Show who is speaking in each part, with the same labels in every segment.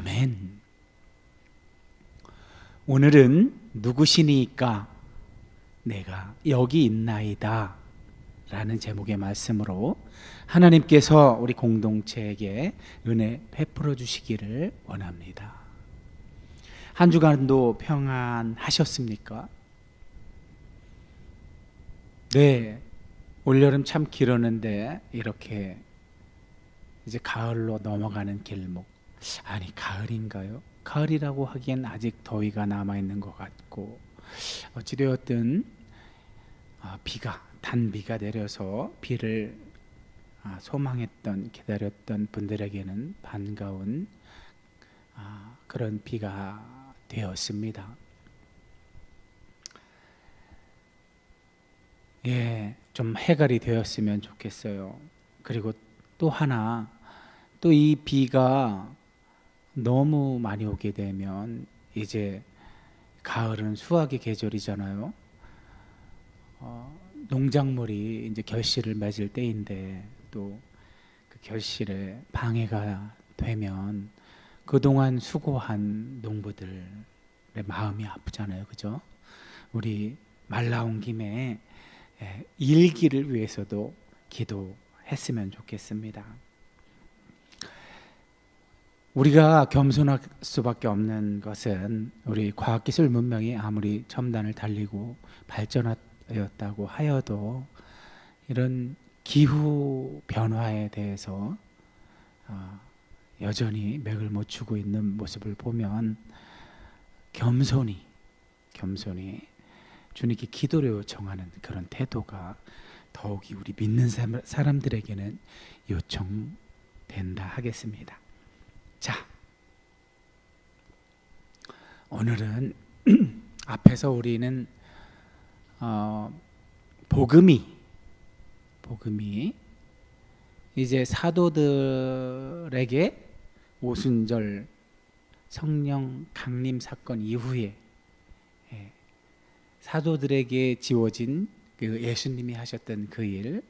Speaker 1: 아멘. 오늘은 누구시니까 내가 여기 있나이다 라는 제목의 말씀으로 하나님께서 우리 공동체에게 은혜 베풀어 주시기를 원합니다. 한 주간도 평안하셨습니까? 네, 올여름 참 길었는데 이렇게 이제 가을로 넘어가는 길목. 아니, 가을인가요? 가을이라고 하기엔 아직 더위가 남아있는 것 같고, 어찌되었든 단비가 내려서 비를 소망했던, 기다렸던 분들에게는 반가운 그런 비가 되었습니다. 예, 좀 해갈이 되었으면 좋겠어요. 그리고 또 하나, 또 이 비가 너무 많이 오게 되면 이제 가을은 수확의 계절이잖아요. 농작물이 이제 결실을 맺을 때인데 또 그 결실에 방해가 되면 그동안 수고한 농부들의 마음이 아프잖아요. 그죠? 우리 말 나온 김에 일기를 위해서도 기도했으면 좋겠습니다. 우리가 겸손할 수밖에 없는 것은 우리 과학기술 문명이 아무리 첨단을 달리고 발전하였다고 하여도 이런 기후 변화에 대해서 여전히 맥을 못 추고 있는 모습을 보면 겸손히 주님께 기도를 요청하는 그런 태도가 더욱이 우리 믿는 사람들에게는 요청된다 하겠습니다. 자, 오늘은 앞에서 우리는 복음이 이제 사도들에게 오순절 성령 강림 사건 이후에 사도들에게 지워진 그 예수님이 하셨던 그 일,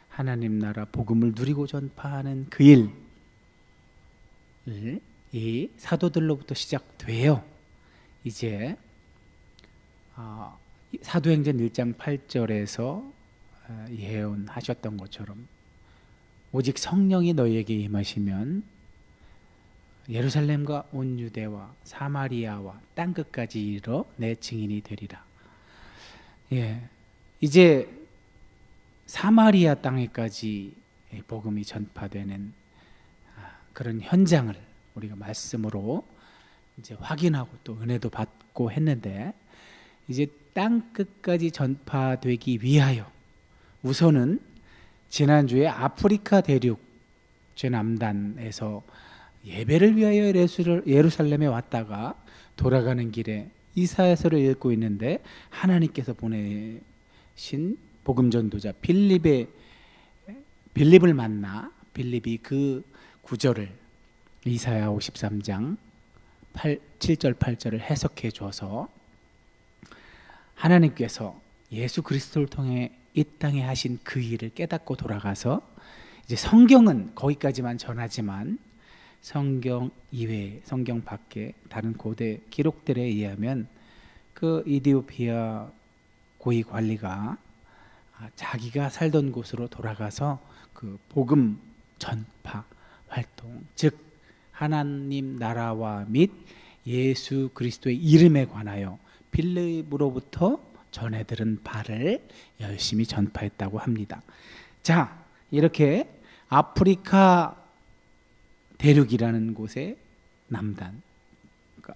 Speaker 1: 하나님 나라 복음을 누리고 전파하는 그 일, 이 사도들로부터 시작돼요. 이제 사도행전 1장 8절에서 예언하셨던 것처럼 오직 성령이 너희에게 임하시면 예루살렘과 온 유대와 사마리아와 땅끝까지 이르러 내 증인이 되리라. 예, 이제 사마리아 땅에까지 복음이 전파되는 그런 현장을 우리가 말씀으로 이제 확인하고 또 은혜도 받고 했는데, 이제 땅 끝까지 전파되기 위하여 우선은 지난주에 아프리카 대륙 최남단에서 예배를 위하여 예루살렘에 왔다가 돌아가는 길에 이사야서를 읽고 있는데 하나님께서 보내신 복음 전도자 빌립을 만나 빌립이 그 구절을 이사야 53장 7절 8절을 해석해 줘서 하나님께서 예수 그리스도를 통해 이 땅에 하신 그 일을 깨닫고 돌아가서 이제 성경은 거기까지만 전하지만 성경 이외에, 성경 밖에 다른 고대 기록들에 의하면 그 이디오피아 고위 관리가 자기가 살던 곳으로 돌아가서 그 복음 전파 활동, 즉 하나님 나라와 및 예수 그리스도의 이름에 관하여 빌립으로부터 전해 들은 바를 열심히 전파했다고 합니다. 자, 이렇게 아프리카 대륙이라는 곳의 남단, 그러니까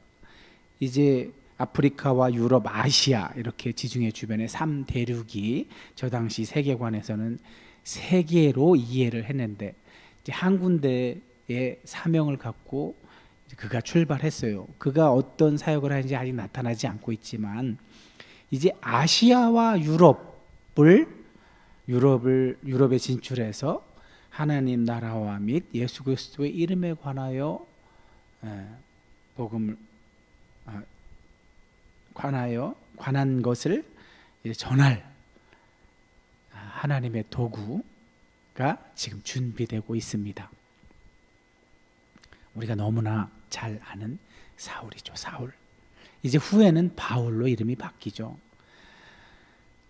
Speaker 1: 이제 아프리카와 유럽, 아시아 이렇게 지중해 주변의 3대륙이 저 당시 세계관에서는 세 개로 이해를 했는데, 이제 한 군데의 사명을 갖고 그가 출발했어요. 그가 어떤 사역을 하는지 아직 나타나지 않고 있지만 이제 아시아와 유럽에 진출해서 하나님 나라와 및 예수 그리스도의 이름에 관하여 복음을 관한 것을 전할 하나님의 도구가 지금 준비되고 있습니다. 우리가 너무나 잘 아는 사울이죠. 사울. 이제 후에는 바울로 이름이 바뀌죠.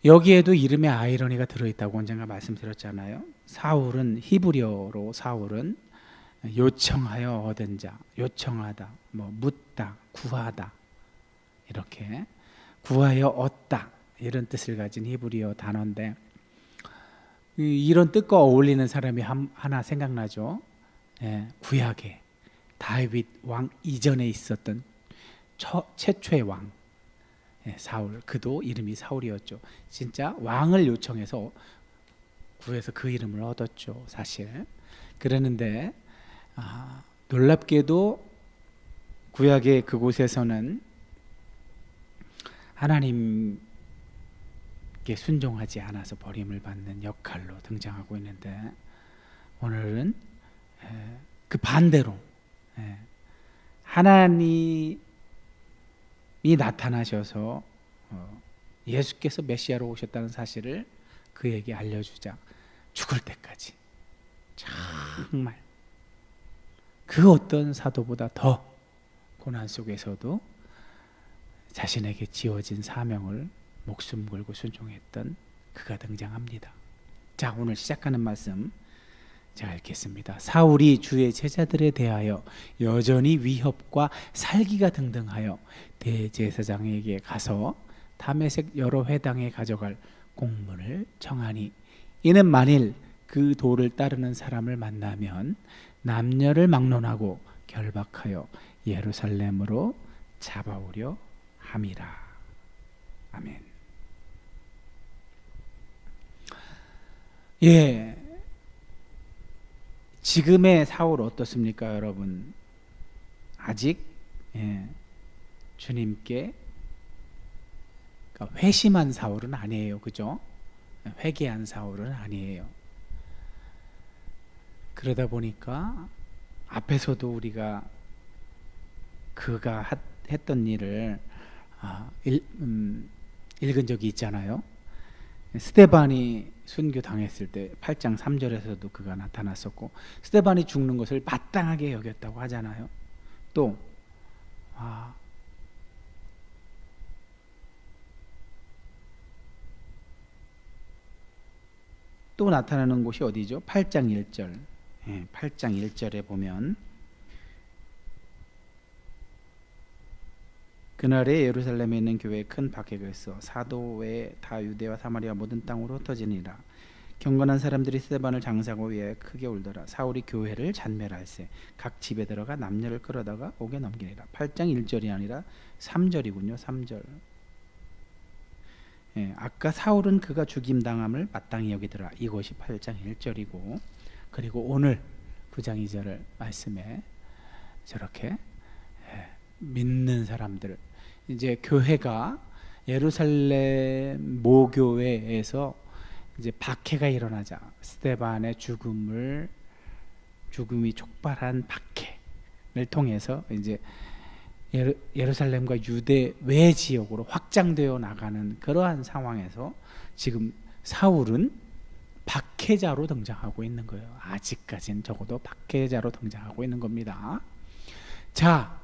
Speaker 1: 여기에도 이름에 아이러니가 들어있다고 언젠가 말씀드렸잖아요. 사울은 히브리어로 사울은 요청하여 얻은 자, 요청하다, 뭐 묻다, 구하다, 이렇게 구하여 얻다 이런 뜻을 가진 히브리어 단어인데, 이런 뜻과 어울리는 사람이 하나 생각나죠. 구약에 다윗 왕 이전에 있었던 최초의 왕 사울, 그도 이름이 사울이었죠. 진짜 왕을 요청해서 구해서 그 이름을 얻었죠, 사실. 그러는데 놀랍게도 구약의 그곳에서는 하나님께 순종하지 않아서 버림을 받는 역할로 등장하고 있는데, 오늘은 그 반대로 하나님이 나타나셔서 예수께서 메시아로 오셨다는 사실을 그에게 알려주자 죽을 때까지 정말 그 어떤 사도보다 더 고난 속에서도 자신에게 지어진 사명을 목숨 걸고 순종했던 그가 등장합니다. 자, 오늘 시작하는 말씀 제가 읽겠습니다. 사울이 주의 제자들에 대하여 여전히 위협과 살기가 등등하여 대제사장에게 가서 다메섹 여러 회당에 가져갈 공문을 청하니, 이는 만일 그 도를 따르는 사람을 만나면 남녀를 막론하고 결박하여 예루살렘으로 잡아오려 함이라. 아멘. 지금의 사울 어떻습니까, 여러분? 아직 주님께 회심한 사울은 아니에요, 그죠? 회개한 사울은 아니에요. 그러다 보니까 앞에서도 우리가 그가 했던 일을 읽은 적이 있잖아요. 스데반이 순교 당했을 때 8장 3절에서도 그가 나타났었고, 스데반이 죽는 것을 마땅하게 여겼다고 하잖아요. 또 나타나는 곳이 어디죠? 8장 1절. 8장 1절에 보면, 그날에 예루살렘에 있는 교회에 큰 박해가 있어 사도 외에 다 유대와 사마리아 모든 땅으로 흩어지니라. 경건한 사람들이 스데반을 장사하고 위하여 크게 울더라. 사울이 교회를 잔멸할세 각 집에 들어가 남녀를 끌어다가 옥에 넘기니라. 8장 1절이 아니라 3절이군요. 3절. 아까 사울은 그가 죽임당함을 마땅히 여기더라. 이것이 8장 1절이고, 그리고 오늘 9장 2절 말씀에 저렇게 믿는 사람들, 이제 교회가 예루살렘 모교회에서 이제 박해가 일어나자, 스데반의 죽음이 촉발한 박해를 통해서 이제 예루살렘과 유대 외 지역으로 확장되어 나가는 그러한 상황에서 지금 사울은 박해자로 등장하고 있는 거예요. 아직까지는 적어도 박해자로 등장하고 있는 겁니다. 자,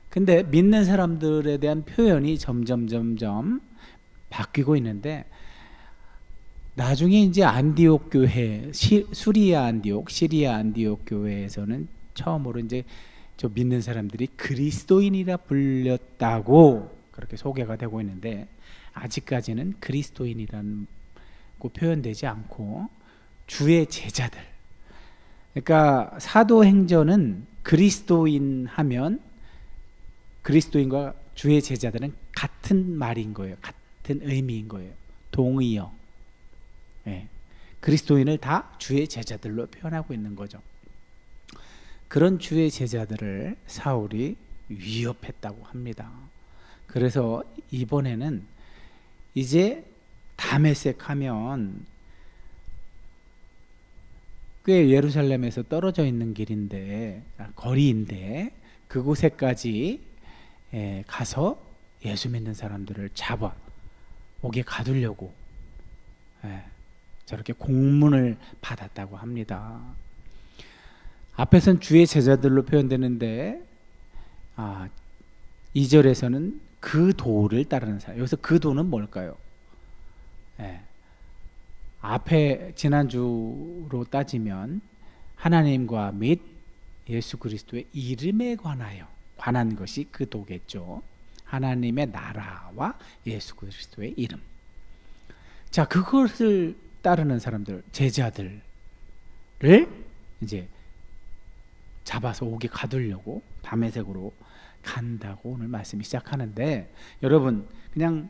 Speaker 1: 근데 믿는 사람들에 대한 표현이 점점 바뀌고 있는데, 나중에 이제 안디옥 교회, 수리아 안디옥, 시리아 안디옥 교회에서는 처음으로 이제 저 믿는 사람들이 그리스도인이라 불렸다고 그렇게 소개가 되고 있는데, 아직까지는 그리스도인이라고 표현되지 않고 주의 제자들. 그러니까 사도행전은 그리스도인 하면 그리스도인과 주의 제자들은 같은 말인 거예요. 같은 의미인 거예요. 동의어. 그리스도인을 다 주의 제자들로 표현하고 있는 거죠. 그런 주의 제자들을 사울이 위협했다고 합니다. 그래서 이번에는 이제 다메섹 하면 꽤 예루살렘에서 떨어져 있는 길인데, 거리인데, 그곳에까지 가서 예수 믿는 사람들을 잡아 옥에 가두려고 저렇게 공문을 받았다고 합니다. 앞에선 주의 제자들로 표현되는데 2절에서는 그 도를 따르는 사람. 여기서 그 도는 뭘까요? 예. 앞에 지난주로 따지면 하나님과 및 예수 그리스도의 이름에 관한 것이 그 도겠죠. 하나님의 나라와 예수 그리스도의 이름. 자, 그것을 따르는 사람들, 제자들을 이제 잡아서 옥에 가두려고 다메섹으로 간다고 오늘 말씀이 시작하는데, 여러분 그냥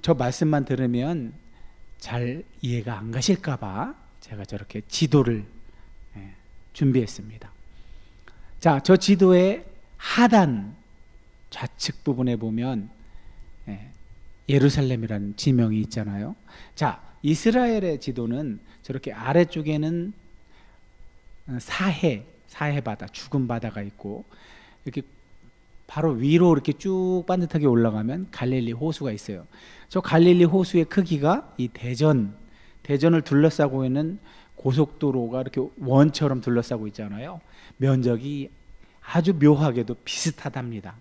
Speaker 1: 저 말씀만 들으면 잘 이해가 안 가실까봐 제가 저렇게 지도를 준비했습니다. 자, 저 지도의 하단 좌측 부분에 보면 예루살렘이라는 지명이 있잖아요. 자, 이스라엘의 지도는 저렇게 아래쪽에는 사해 바다, 죽은 바다가 있고, 이렇게 바로 위로 이렇게 쭉 반듯하게 올라가면 갈릴리 호수가 있어요. 저 갈릴리 호수의 크기가 이 대전을 둘러싸고 있는 고속도로가 이렇게 원처럼 둘러싸고 있잖아요. 면적이 아주 묘하게도 비슷하답니다.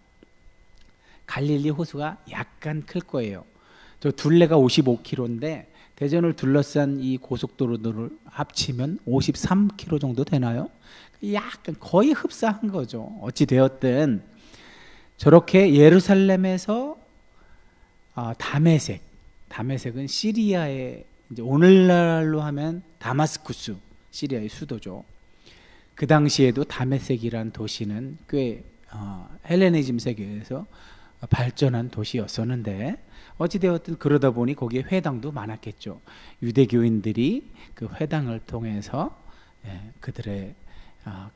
Speaker 1: 갈릴리 호수가 약간 클 거예요. 저 둘레가 55km인데 대전을 둘러싼 이 고속도로들을 합치면 53km 정도 되나요? 약간 거의 흡사한 거죠. 어찌 되었든 저렇게 예루살렘에서 다메섹은 시리아의, 이제 오늘날로 하면 다마스쿠스, 시리아의 수도죠. 그 당시에도 다메섹이란 도시는 꽤 헬레니즘 세계에서 발전한 도시였었는데, 어찌되었든 그러다 보니 거기에 회당도 많았겠죠. 유대교인들이 그 회당을 통해서 그들의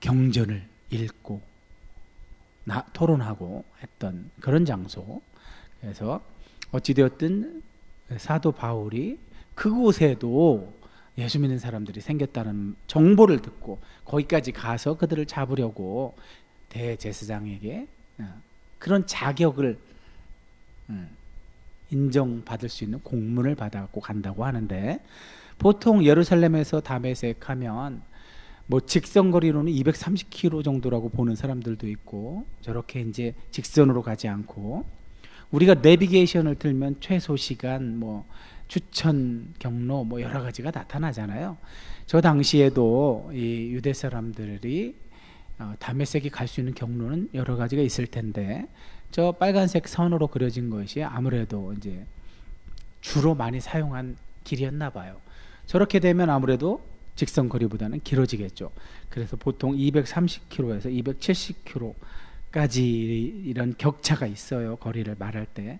Speaker 1: 경전을 읽고 토론하고 했던 그런 장소. 그래서 어찌되었든 사도 바울이 그곳에도 예수 믿는 사람들이 생겼다는 정보를 듣고 거기까지 가서 그들을 잡으려고 대제사장에게 그런 자격을 인정받을 수 있는 공문을 받아갖고 간다고 하는데, 보통 예루살렘에서 다메섹 하면 뭐 직선거리로는 230km 정도라고 보는 사람들도 있고, 저렇게 이제 직선으로 가지 않고 우리가 내비게이션을 틀면 최소 시간, 뭐 추천 경로, 뭐 여러 가지가 나타나잖아요. 저 당시에도 이 유대 사람들이 다메섹이 갈 수 있는 경로는 여러 가지가 있을 텐데, 저 빨간색 선으로 그려진 것이 아무래도 이제 주로 많이 사용한 길이었나 봐요. 저렇게 되면 아무래도 직선 거리보다는 길어지겠죠. 그래서 보통 230km에서 270km까지 이런 격차가 있어요. 거리를 말할 때.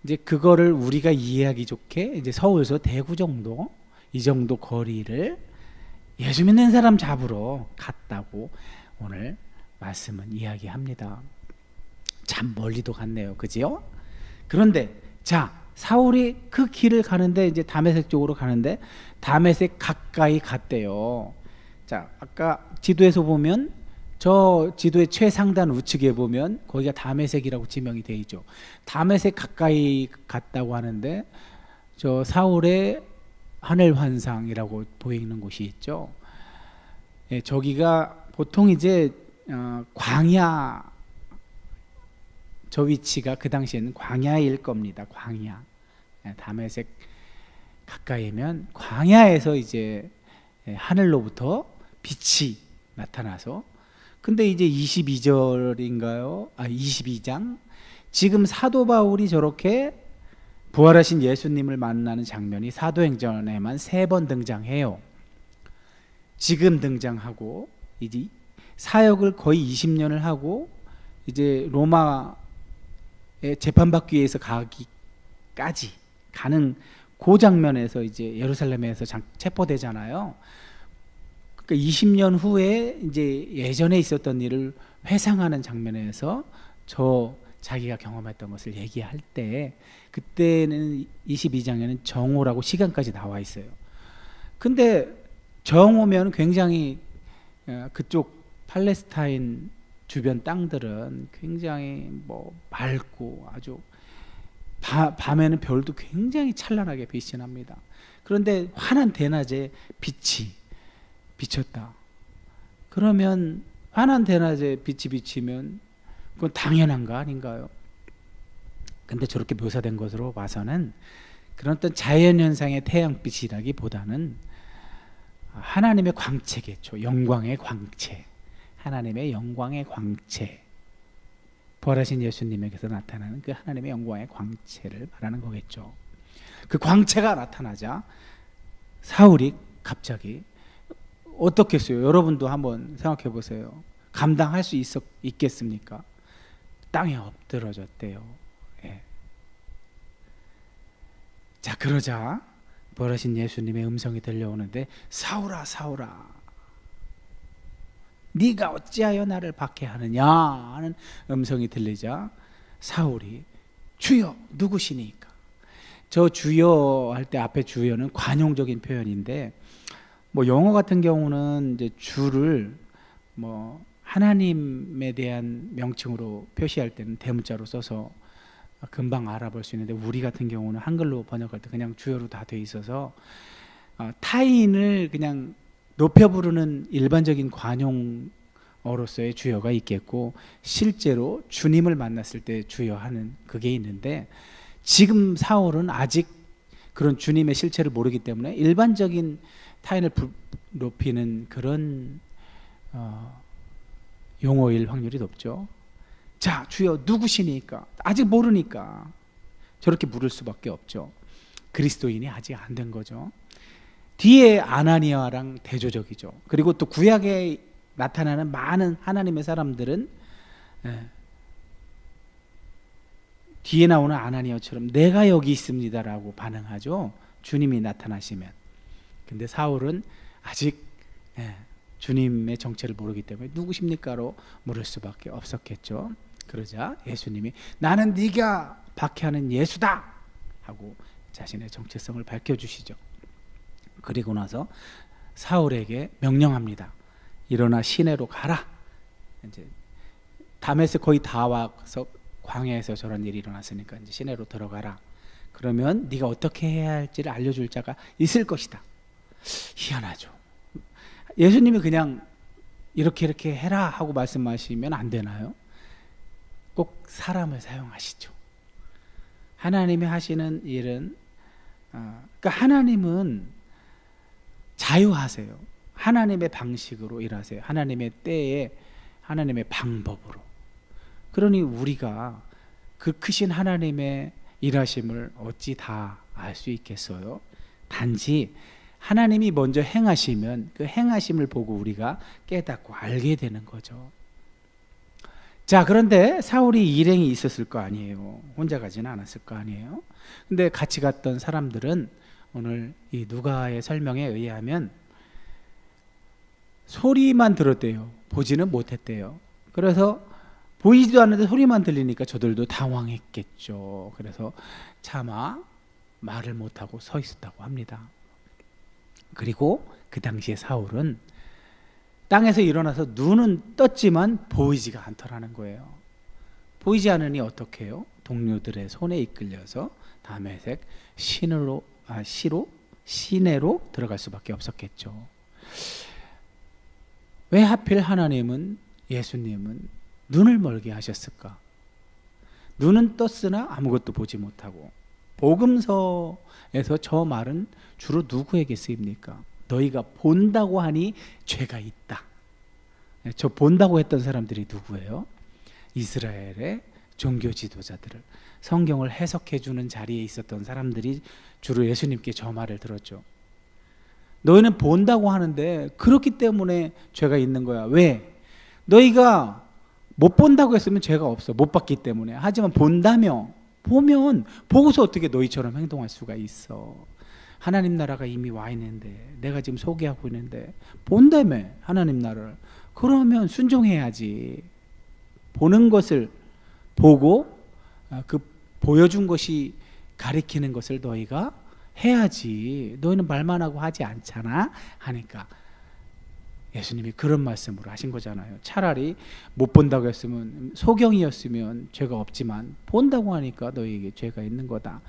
Speaker 1: 이제 그거를 우리가 이해하기 좋게 이제 서울에서 대구 정도, 이 정도 거리를 예수 믿는 사람 잡으러 갔다고 오늘 말씀은 이야기합니다. 참 멀리도 갔네요. 그지요? 그런데 자, 사울이 그 길을 가는데, 이제 다메섹 쪽으로 가는데 다메섹 가까이 갔대요. 자, 아까 지도에서 보면 저 지도의 최상단 우측에 보면 거기가 다메섹이라고 지명이 되어 있죠. 다메섹 가까이 갔다고 하는데, 저 사울의 하늘 환상이라고 보이는 곳이 있죠. 저기가 보통 이제 광야, 저 위치가 그 당시에는 광야일 겁니다. 광야. 다메섹 가까이면 광야에서 이제 하늘로부터 빛이 나타나서, 근데 이제 22절인가요? 22장. 지금 사도 바울이 저렇게 부활하신 예수님을 만나는 장면이 사도행전에만 3번 등장해요. 지금 등장하고, 이제 사역을 거의 20년을 하고 이제 로마에 재판받기 위해서 가기까지 가는 그 장면에서 이제 예루살렘에서 체포되잖아요. 그러니까 20년 후에 이제 예전에 있었던 일을 회상하는 장면에서 자기가 경험했던 것을 얘기할 때, 그때는 22장에는 정오라고 시간까지 나와 있어요. 근데 정오면 굉장히 그쪽 팔레스타인 주변 땅들은 굉장히 뭐 맑고 아주 밤에는 별도 굉장히 찬란하게 빛이 납니다. 그런데 환한 대낮에 빛이 비쳤다. 그러면 환한 대낮에 빛이 비치면 그건 당연한 거 아닌가요? 근데 저렇게 묘사된 것으로 봐서는 그런 어떤 자연현상의 태양빛이라기보다는 하나님의 광채겠죠. 영광의 광채. 하나님의 영광의 광채. 부활하신 예수님에게서 나타나는 그 하나님의 영광의 광채를 말하는 거겠죠. 그 광채가 나타나자 사울이 갑자기 어떻겠어요? 여러분도 한번 생각해 보세요. 감당할 수 있겠습니까? 땅에 엎드러졌대요. 예. 자, 그러자 부활하신 예수님의 음성이 들려오는데, 사울아 사울아 네가 어찌하여 나를 박해하느냐 하는 음성이 들리자 사울이 주여 누구시니까? 저 주여 할 때 앞에 주여는 관용적인 표현인데, 뭐 영어 같은 경우는 이제 주를 뭐 하나님에 대한 명칭으로 표시할 때는 대문자로 써서 금방 알아볼 수 있는데, 우리 같은 경우는 한글로 번역할 때 그냥 주여로 다 돼 있어서 타인을 그냥 높여 부르는 일반적인 관용어로서의 주여가 있겠고, 실제로 주님을 만났을 때 주여 하는 그게 있는데, 지금 사울은 아직 그런 주님의 실체를 모르기 때문에 일반적인 타인을 높이는 그런 용어일 확률이 높죠. 자, 주여 누구시니까? 아직 모르니까 저렇게 물을 수밖에 없죠. 그리스도인이 아직 안 된 거죠. 뒤에 아나니아랑 대조적이죠. 그리고 또 구약에 나타나는 많은 하나님의 사람들은 뒤에 나오는 아나니아처럼 내가 여기 있습니다라고 반응하죠. 주님이 나타나시면. 근데 사울은 아직 주님의 정체를 모르기 때문에 누구십니까로 물을 수밖에 없었겠죠. 그러자 예수님이 나는 네가 박해하는 예수다 하고 자신의 정체성을 밝혀주시죠. 그리고 나서 사울에게 명령합니다. 일어나 시내로 가라. 이제 다메섹 거의 다 와서 광야에서 저런 일이 일어났으니까 이제 시내로 들어가라. 그러면 네가 어떻게 해야 할지를 알려줄 자가 있을 것이다. 희한하죠. 예수님이 그냥 이렇게 해라 하고 말씀하시면 안 되나요? 꼭 사람을 사용하시죠. 하나님이 하시는 일은 그러니까 하나님은 자유하세요. 하나님의 방식으로 일하세요. 하나님의 때에 하나님의 방법으로. 그러니 우리가 그 크신 하나님의 일하심을 어찌 다 알 수 있겠어요? 단지 하나님이 먼저 행하시면 그 행하심을 보고 우리가 깨닫고 알게 되는 거죠. 자, 그런데 사울이 일행이 있었을 거 아니에요. 혼자 가지는 않았을 거 아니에요. 근데 같이 갔던 사람들은 오늘 이 누가의 설명에 의하면 소리만 들었대요. 보지는 못했대요. 그래서 보이지도 않는데 소리만 들리니까 저들도 당황했겠죠. 그래서 차마 말을 못하고 서 있었다고 합니다. 그리고 그 당시에 사울은 땅에서 일어나서 눈은 떴지만 보이지가 않더라는 거예요. 보이지 않으니 어떻게 해요? 동료들의 손에 이끌려서 다메섹 시내로 들어갈 수밖에 없었겠죠. 왜 하필 하나님은, 예수님은 눈을 멀게 하셨을까? 눈은 떴으나 아무것도 보지 못하고. 복음서에서 저 말은 주로 누구에게 쓰입니까? 너희가 본다고 하니 죄가 있다. 저 본다고 했던 사람들이 누구예요? 이스라엘의 종교 지도자들을, 성경을 해석해 주는 자리에 있었던 사람들이 주로 예수님께 저 말을 들었죠. 너희는 본다고 하는데 그렇기 때문에 죄가 있는 거야. 왜? 너희가 못 본다고 했으면 죄가 없어. 못 봤기 때문에. 하지만 본다며, 보면 보고서 어떻게 너희처럼 행동할 수가 있어. 하나님 나라가 이미 와 있는데, 내가 지금 소개하고 있는데 본다며 하나님 나라를. 그러면 순종해야지. 보는 것을 보고 그 보여준 것이 가리키는 것을 너희가 해야지. 너희는 말만 하고 하지 않잖아 하니까 예수님이 그런 말씀으로 하신 거잖아요. 차라리 못 본다고 했으면, 소경이었으면 죄가 없지만 본다고 하니까 너희에게 죄가 있는 거다.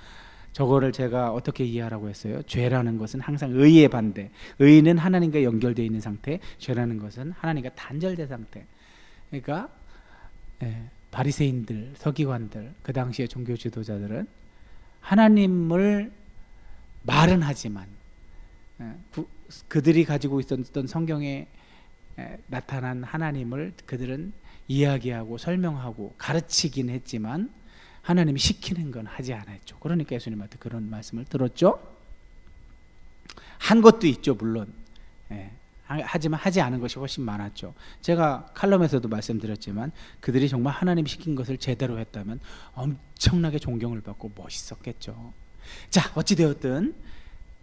Speaker 1: 저거를 제가 어떻게 이해하라고 했어요? 죄라는 것은 항상 의의 반대. 의는 하나님과 연결되어 있는 상태, 죄라는 것은 하나님과 단절된 상태. 그러니까 바리새인들, 서기관들, 그 당시의 종교 지도자들은 하나님을 말은 하지만 그들이 가지고 있었던 성경에 나타난 하나님을 그들은 이야기하고 설명하고 가르치긴 했지만 하나님이 시키는 건 하지 않았죠. 그러니까 예수님한테 그런 말씀을 들었죠. 한 것도 있죠, 물론. 하지만 하지 않은 것이 훨씬 많았죠. 제가 칼럼에서도 말씀드렸지만 그들이 정말 하나님이 시킨 것을 제대로 했다면 엄청나게 존경을 받고 멋있었겠죠. 자, 어찌되었든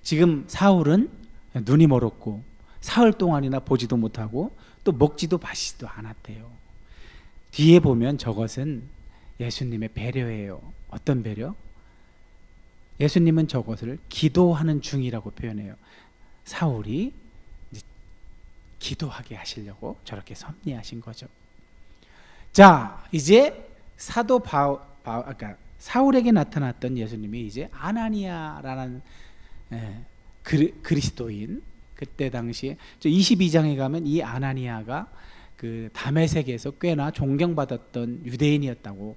Speaker 1: 지금 사울은 눈이 멀었고 사흘 동안이나 보지도 못하고 또 먹지도 마시지도 않았대요. 뒤에 보면 저것은 예수님의 배려예요. 어떤 배려? 예수님은 저것을 기도하는 중이라고 표현해요. 사울이 기도하게 하시려고 저렇게 섭리하신 거죠. 자, 이제 사도 그러니까 사울에게 나타났던 예수님이 이제 아나니아라는 그리스도인, 그때 당시에 22장에 가면 이 아나니아가 그 다메섹에서 꽤나 존경받았던 유대인이었다고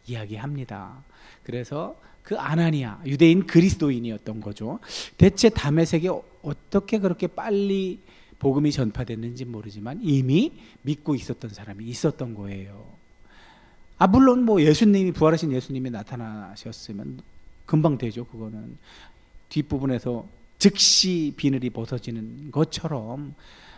Speaker 1: 이야기합니다. 그래서 그 아나니아, 유대인 그리스도인이었던 거죠. 대체 다메섹에 어떻게 그렇게 빨리 복음이 전파됐는지 모르지만 이미 믿고 있었던 사람이 있었던 거예요. 물론 뭐 예수님이, 부활하신 예수님이 나타나셨으면 금방 되죠. 그거는 뒷부분에서 즉시 비늘이 벗어지는 것처럼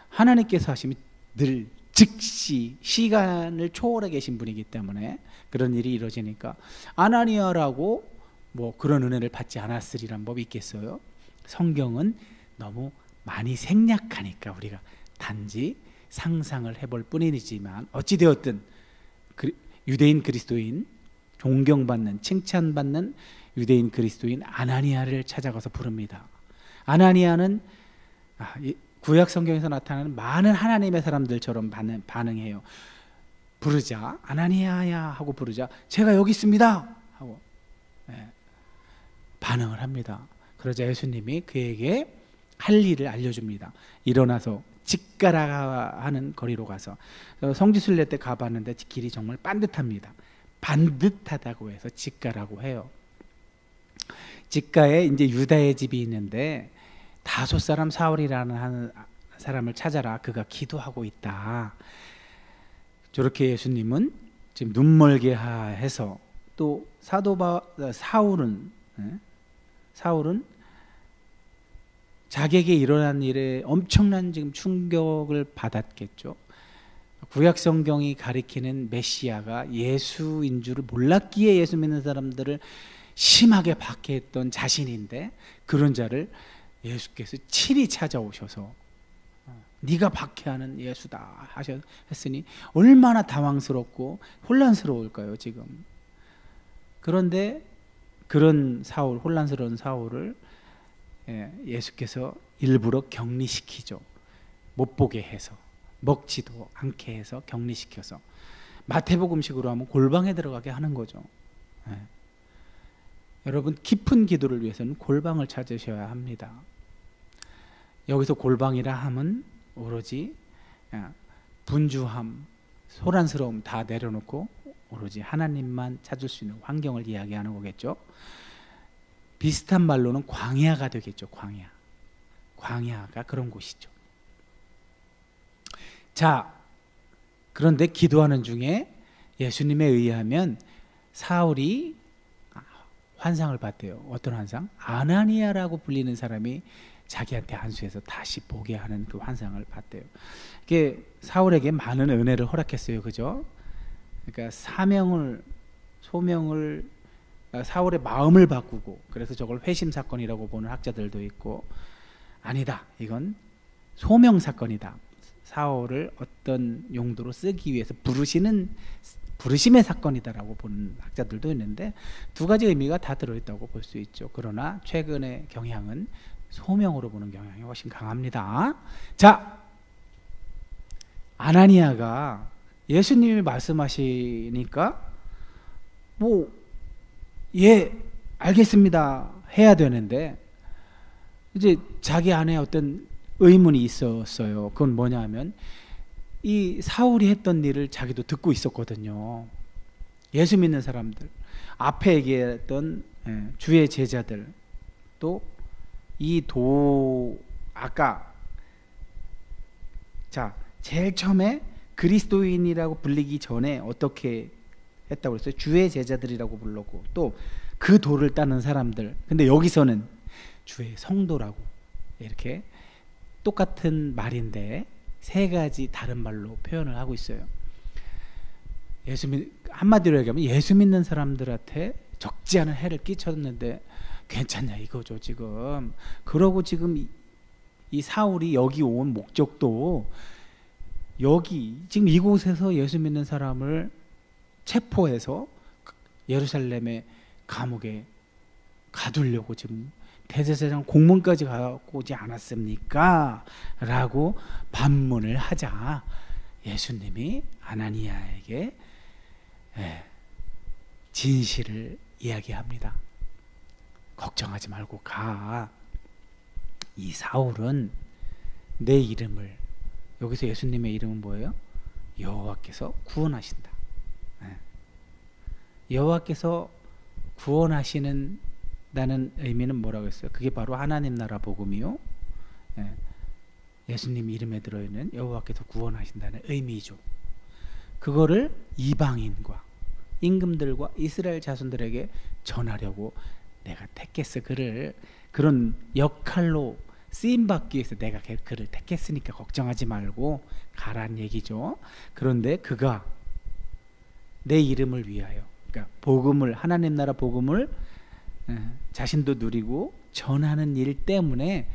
Speaker 1: 하나님께서 하시면 늘 즉시 시간을 초월해 계신 분이기 때문에 그런 일이 이루어지니까 아나니아라고 뭐 그런 은혜를 받지 않았으리란 법이 있겠어요? 성경은 너무 많이 생략하니까 우리가 단지 상상을 해볼 뿐이지만 어찌되었든 유대인 그리스도인, 존경받는, 칭찬받는 유대인 그리스도인 아나니아를 찾아가서 부릅니다. 아나니아는 구약 성경에서 나타나는 많은 하나님의 사람들처럼 반응해요. 부르자, 아나니아야 하고 부르자, 제가 여기 있습니다 하고 반응을 합니다. 그러자 예수님이 그에게 할 일을 알려줍니다. 일어나서 직가라 하는 거리로 가서, 성지순례 때 가봤는데 길이 정말 반듯합니다. 반듯하다고 해서 직가라고 해요. 직가에 이제 유다의 집이 있는데 다소 사람 사울이라는 사람을 찾아라, 그가 기도하고 있다. 저렇게 예수님은 지금 눈멀게 해서, 또 사울은 자기에게 일어난 일에 엄청난 지금 충격을 받았겠죠. 구약 성경이 가리키는 메시아가 예수인 줄을 몰랐기에 예수 믿는 사람들을 심하게 박해했던 자신인데, 그런 자를 예수께서 친히 찾아오셔서 네가 박해하는 예수다 했으니 얼마나 당황스럽고 혼란스러울까요 지금. 그런데 그런 사울, 혼란스러운 사울을 예수께서 일부러 격리시키죠. 못 보게 해서, 먹지도 않게 해서 격리시켜서, 마태복음식으로 하면 골방에 들어가게 하는 거죠. 여러분, 깊은 기도를 위해서는 골방을 찾으셔야 합니다. 여기서 골방이라 함은 오로지 분주함, 소란스러움 다 내려놓고 오로지 하나님만 찾을 수 있는 환경을 이야기하는 거겠죠. 비슷한 말로는 광야가 되겠죠. 광야가 그런 곳이죠. 자, 그런데 기도하는 중에 예수님에 의하면 사울이 환상을 봤대요. 어떤 환상? 아나니아라고 불리는 사람이 자기한테 안수해서 다시 보게 하는 그 환상을 봤대요. 이게 사울에게 많은 은혜를 허락했어요. 그죠? 그러니까 소명을 사울의 마음을 바꾸고, 그래서 저걸 회심 사건이라고 보는 학자들도 있고, 아니다, 이건 소명 사건이다, 사울을 어떤 용도로 쓰기 위해서 부르심의 사건이다라고 보는 학자들도 있는데, 두 가지 의미가 다 들어있다고 볼 수 있죠. 그러나 최근의 경향은 소명으로 보는 경향이 훨씬 강합니다. 자, 아나니아가 예수님이 말씀하시니까 알겠습니다 해야 되는데, 이제 자기 안에 어떤 의문이 있었어요. 그건 뭐냐 하면, 이 사울이 했던 일을 자기도 듣고 있었거든요. 예수 믿는 사람들, 앞에 얘기했던 주의 제자들, 또 이 아까 자 제일 처음에 그리스도인이라고 불리기 전에 어떻게 했다고 그랬어요? 주의 제자들이라고 불렀고, 또 그 도를 따는 사람들. 근데 여기서는 주의 성도라고, 이렇게 똑같은 말인데 세 가지 다른 말로 표현을 하고 있어요. 한마디로 얘기하면 예수 믿는 사람들한테 적지 않은 해를 끼쳤는데 괜찮냐 이거죠 지금. 그러고 지금 이 사울이 여기 온 목적도, 여기 지금 이곳에서 예수 믿는 사람을 체포해서 예루살렘의 감옥에 가두려고 지금 대제사장 공문까지 갖고 오지 않았습니까? 라고 반문을 하자 예수님이 아나니아에게 진실을 이야기합니다. 걱정하지 말고 가. 이 사울은 내 이름을, 여기서 예수님의 이름은 뭐예요? 여호와께서 구원하신다. 여호와께서 구원하시는 다는 의미는 뭐라고 했어요? 그게 바로 하나님 나라 복음이요. 예수님 이름에 들어있는 여호와께서 구원하신다는 의미죠. 그거를 이방인과 임금들과 이스라엘 자손들에게 전하려고 내가 택했어. 그를 그런 역할로 쓰임받기 위해서 내가 그를 택했으니까 걱정하지 말고 가란 얘기죠. 그런데 그가 내 이름을 위하여, 그러니까 복음을, 하나님 나라 복음을 자신도 누리고 전하는 일 때문에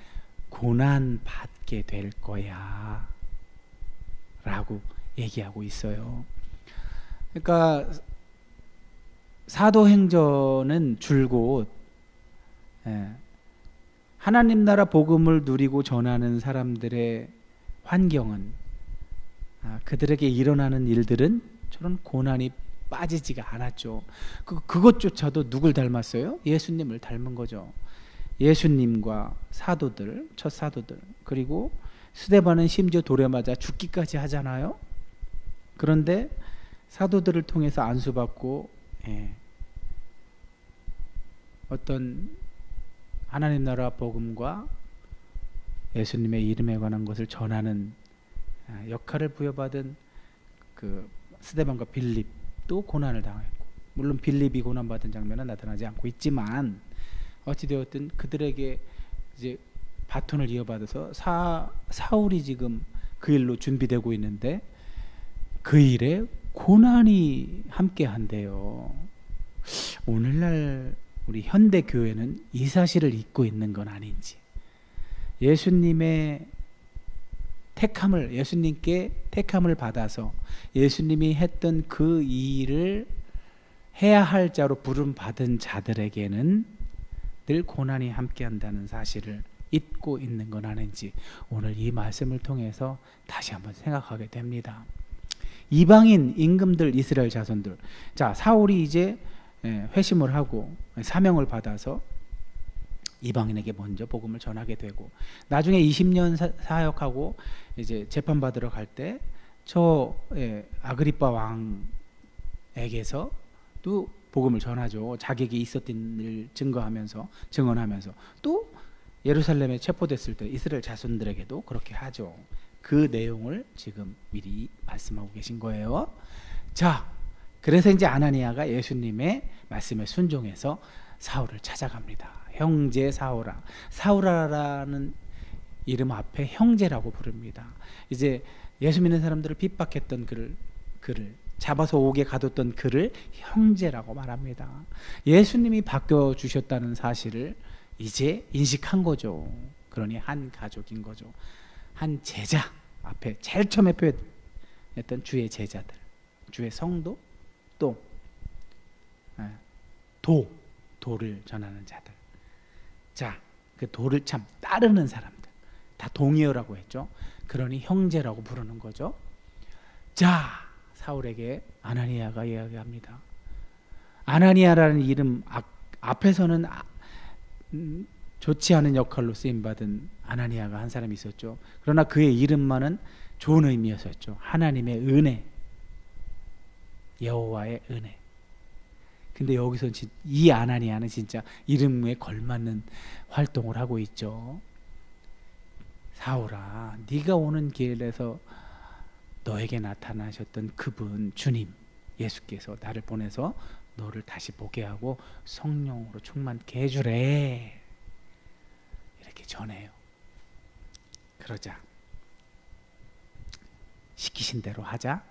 Speaker 1: 고난 받게 될 거야 라고 얘기하고 있어요. 그러니까 사도행전은 줄곧 하나님 나라 복음을 누리고 전하는 사람들의 환경은, 그들에게 일어나는 일들은 저런 고난이 빠지지가 않았죠. 그것조차도 누굴 닮았어요? 예수님을 닮은 거죠. 예수님과 사도들, 첫 사도들, 그리고 스데반은 심지어 돌에 맞아 죽기까지 하잖아요. 그런데 사도들을 통해서 안수받고 어떤 하나님 나라 복음과 예수님의 이름에 관한 것을 전하는 역할을 부여받은 그 스데반과 빌립도 고난을 당했고, 물론 빌립이 고난받은 장면은 나타나지 않고 있지만 어찌되었든 그들에게 이제 바톤을 이어받아서 사울이 지금 그 일로 준비되고 있는데 그 일에 고난이 함께한대요. 오늘날 우리 현대 교회는 이 사실을 잊고 있는 건 아닌지, 예수님의 택함을, 예수님께 택함을 받아서 예수님이 했던 그 일을 해야 할 자로 부름 받은 자들에게는 늘 고난이 함께한다는 사실을 잊고 있는 건 아닌지 오늘 이 말씀을 통해서 다시 한번 생각하게 됩니다. 이방인 임금들, 이스라엘 자손들, 자 사울이 이제 회심을 하고 사명을 받아서 이방인에게 먼저 복음을 전하게 되고, 나중에 20년 사역하고 이제 재판 받으러 갈 때 저 아그리빠 왕에게서 또 복음을 전하죠. 자격이 있었던 일 증언하면서 또 예루살렘에 체포됐을 때 이스라엘 자손들에게도 그렇게 하죠. 그 내용을 지금 미리 말씀하고 계신 거예요. 자, 그래서 이제 아나니아가 예수님의 말씀에 순종해서 사울을 찾아갑니다. 형제 사울아. 사울아라는 이름 앞에 형제라고 부릅니다. 이제 예수 믿는 사람들을 핍박했던 그를 잡아서 옥에 가뒀던 그를 형제라고 말합니다. 예수님이 바뀌어주셨다는 사실을 이제 인식한 거죠. 그러니 한 가족인 거죠. 한 제자, 앞에 제일 처음에 표현했던 주의 제자들, 주의 성도, 또 도를 전하는 자들. 자, 그 도를 참 따르는 사람들, 다 동의어라고 했죠. 그러니 형제라고 부르는 거죠. 자, 사울에게 아나니아가 이야기합니다. 아나니아라는 이름 앞에서는 좋지 않은 역할로 쓰임받은 아나니아가 한 사람이 있었죠. 그러나 그의 이름만은 좋은 의미였었죠. 하나님의 은혜, 여호와의 은혜. 근데 여기서 이 아나니아는 진짜 이름에 걸맞는 활동을 하고 있죠. 사울아, 네가 오는 길에서 너에게 나타나셨던 그분 주님 예수께서 나를 보내서 너를 다시 보게 하고 성령으로 충만케 해주래, 이렇게 전해요. 그러자 시키신 대로 하자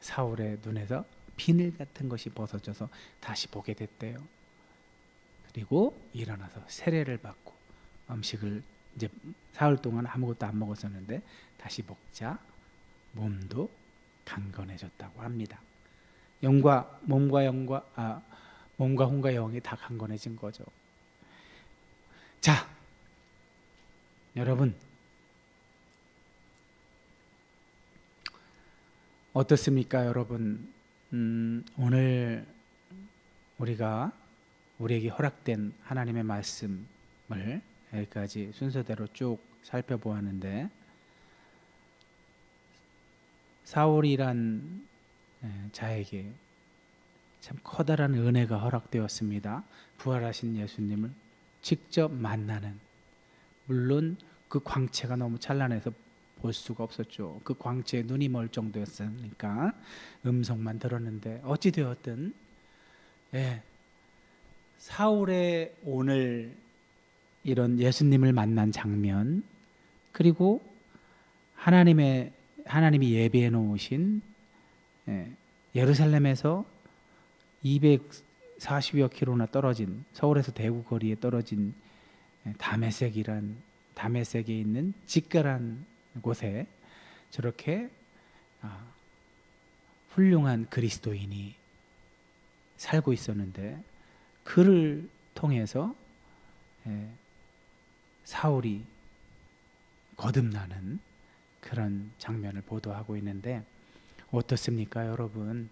Speaker 1: 사울의 눈에서 비늘 같은 것이 벗어져서 다시 보게 됐대요. 그리고 일어나서 세례를 받고 음식을 이제 사흘 동안 아무것도 안 먹었었는데 다시 먹자 몸도 강건해졌다고 합니다. 몸과 혼과 영이 다 강건해진 거죠. 자, 여러분 어떻습니까? 여러분 오늘 우리에게 허락된 하나님의 말씀을 여기까지 순서대로 쭉 살펴보았는데, 사울이란 자에게 참 커다란 은혜가 허락되었습니다. 부활하신 예수님을 직접 만나는, 물론 그 광채가 너무 찬란해서 볼 수가 없었죠. 그 광채에 눈이 멀 정도였으니까 음성만 들었는데 어찌 되었든 사울의 오늘 이런 예수님을 만난 장면, 그리고 하나님이 예비해 놓으신 예루살렘에서 240여 킬로나 떨어진, 서울에서 대구 거리에 떨어진 다메섹에 있는 직갈한 곳에 저렇게 훌륭한 그리스도인이 살고 있었는데, 그를 통해서 사울이 거듭나는 그런 장면을 보도하고 있는데 어떻습니까, 여러분?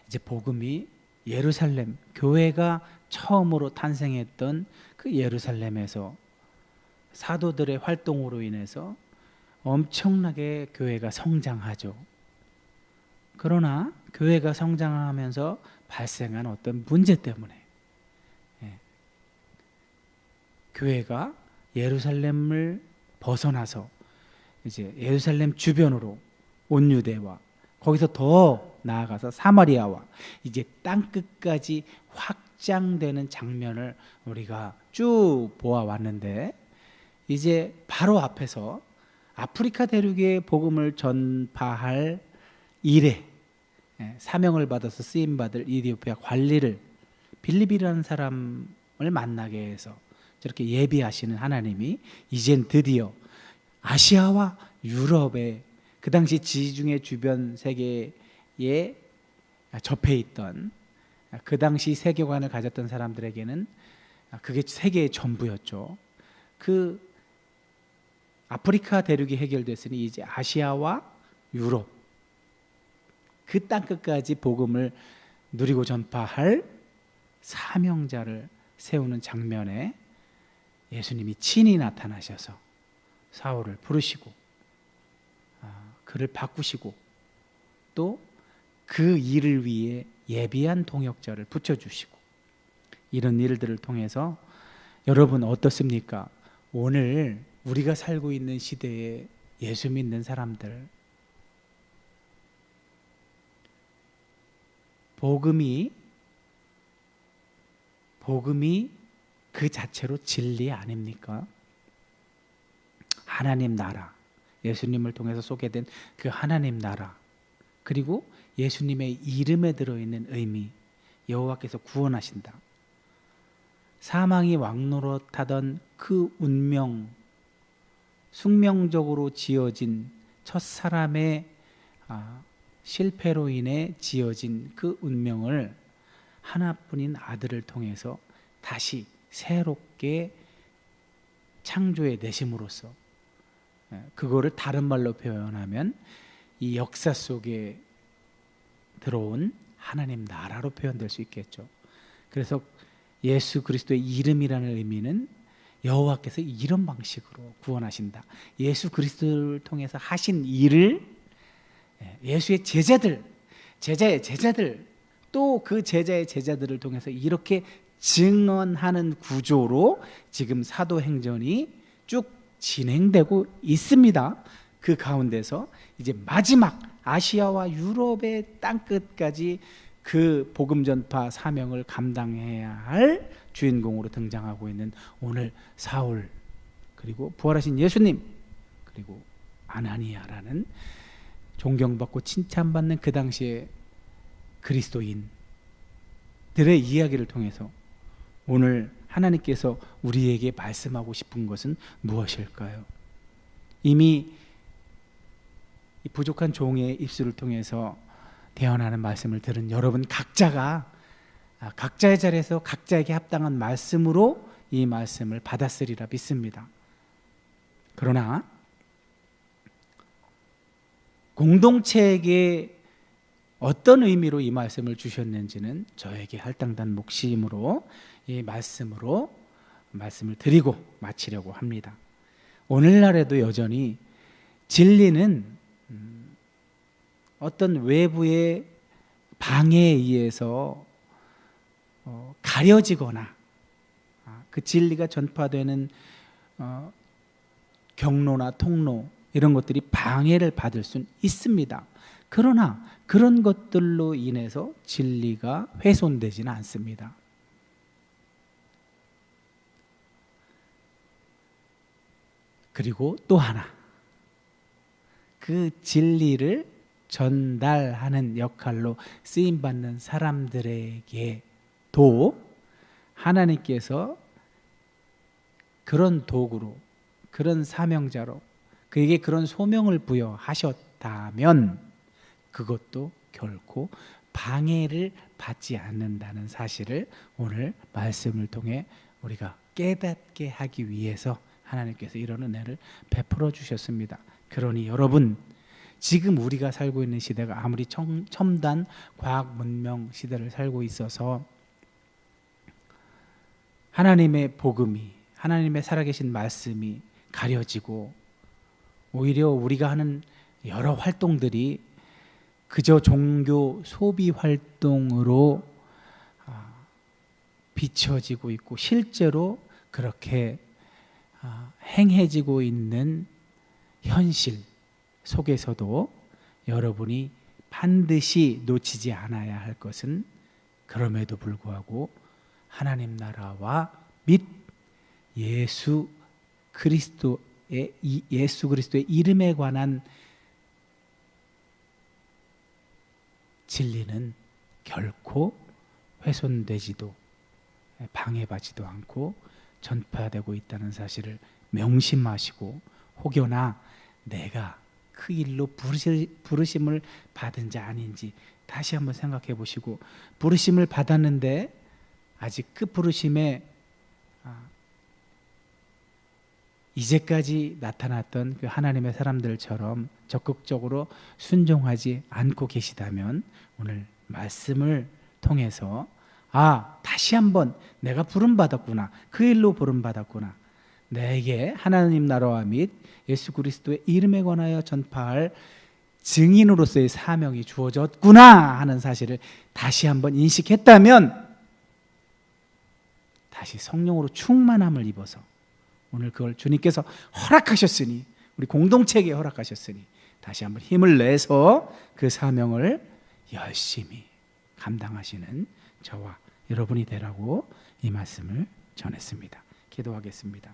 Speaker 1: 이제 복음이 예루살렘, 교회가 처음으로 탄생했던 그 예루살렘에서 사도들의 활동으로 인해서 엄청나게 교회가 성장하죠. 그러나 교회가 성장하면서 발생한 어떤 문제 때문에 교회가 예루살렘을 벗어나서 이제 예루살렘 주변으로 온 유대와 거기서 더 나아가서 사마리아와 이제 땅 끝까지 확장되는 장면을 우리가 쭉 보아왔는데, 이제 바로 앞에서 아프리카 대륙의 복음을 전파할 일에 사명을 받아서 쓰임받을 이디오피아 관리를 빌립이라는 사람을 만나게 해서 저렇게 예비하시는 하나님이 이젠 드디어 아시아와 유럽의 그 당시 지중해 주변 세계에 접해 있던, 그 당시 세계관을 가졌던 사람들에게는 그게 세계의 전부였죠. 그 아프리카 대륙이 해결됐으니 이제 아시아와 유럽 그 땅끝까지 복음을 누리고 전파할 사명자를 세우는 장면에 예수님이 친히 나타나셔서 사울을 부르시고 그를 바꾸시고 또 그 일을 위해 예비한 동역자를 붙여주시고, 이런 일들을 통해서 여러분 어떻습니까? 오늘 우리가 살고 있는 시대에 예수 믿는 사람들, 복음이 그 자체로 진리 아닙니까? 하나님 나라, 예수님을 통해서 소개된 그 하나님 나라, 그리고 예수님의 이름에 들어있는 의미, 여호와께서 구원하신다. 사망이 왕노릇하던 그 운명, 숙명적으로 지어진 첫사람의 실패로 인해 지어진 그 운명을 하나뿐인 아들을 통해서 다시 새롭게 창조해 내심으로써, 그거를 다른 말로 표현하면 이 역사 속에 들어온 하나님 나라로 표현될 수 있겠죠. 그래서 예수 그리스도의 이름이라는 의미는 여호와께서 이런 방식으로 구원하신다. 예수 그리스도를 통해서 하신 일을 예수의 제자들, 제자의 제자들, 또 그 제자의 제자들을 통해서 이렇게 증언하는 구조로 지금 사도행전이 쭉 진행되고 있습니다. 그 가운데서 이제 마지막 아시아와 유럽의 땅끝까지 그 복음 전파 사명을 감당해야 할 주인공으로 등장하고 있는 오늘 사울, 그리고 부활하신 예수님, 그리고 아나니아라는 존경받고 칭찬받는 그 당시의 그리스도인들의 이야기를 통해서 오늘 하나님께서 우리에게 말씀하고 싶은 것은 무엇일까요? 이미 이 부족한 종의 입술을 통해서 대언하는 말씀을 들은 여러분 각자가 각자의 자리에서 각자에게 합당한 말씀으로 이 말씀을 받았으리라 믿습니다. 그러나 공동체에게 어떤 의미로 이 말씀을 주셨는지는 저에게 할당단 목심으로 이 말씀으로 말씀을 드리고 마치려고 합니다. 오늘날에도 여전히 진리는 어떤 외부의 방해에 의해서 가려지거나 그 진리가 전파되는 경로나 통로 이런 것들이 방해를 받을 수는 있습니다. 그러나 그런 것들로 인해서 진리가 훼손되지는 않습니다. 그리고 또 하나, 그 진리를 전달하는 역할로 쓰임받는 사람들에게도 하나님께서 그런 도구로, 그런 사명자로 그에게 그런 소명을 부여하셨다면 그것도 결코 방해를 받지 않는다는 사실을 오늘 말씀을 통해 우리가 깨닫게 하기 위해서 하나님께서 이런 은혜를 베풀어 주셨습니다. 그러니 여러분, 지금 우리가 살고 있는 시대가 아무리 첨단 과학 문명 시대를 살고 있어서 하나님의 복음이, 하나님의 살아계신 말씀이 가려지고 오히려 우리가 하는 여러 활동들이 그저 종교 소비 활동으로 비춰지고 있고 실제로 그렇게 행해지고 있는 현실 속에서도 여러분이 반드시 놓치지 않아야 할 것은 그럼에도 불구하고 하나님 나라와 및 예수 그리스도의 이름에 관한 진리는 결코 훼손되지도 방해받지도 않고 전파되고 있다는 사실을 명심하시고, 혹여나 내가 그 일로 부르심을 받은 자 아닌지 다시 한번 생각해 보시고, 부르심을 받았는데 아직 그 부르심에 이제까지 나타났던 그 하나님의 사람들처럼 적극적으로 순종하지 않고 계시다면 오늘 말씀을 통해서 다시 한번 내가 부름받았구나, 그 일로 부름받았구나, 내게 하나님 나라와 및 예수 그리스도의 이름에 관하여 전파할 증인으로서의 사명이 주어졌구나 하는 사실을 다시 한번 인식했다면 다시 성령으로 충만함을 입어서 오늘 그걸 주님께서 허락하셨으니, 우리 공동체에게 허락하셨으니 다시 한번 힘을 내서 그 사명을 열심히 감당하시는 저와 여러분이 되라고 이 말씀을 전했습니다. 기도하겠습니다.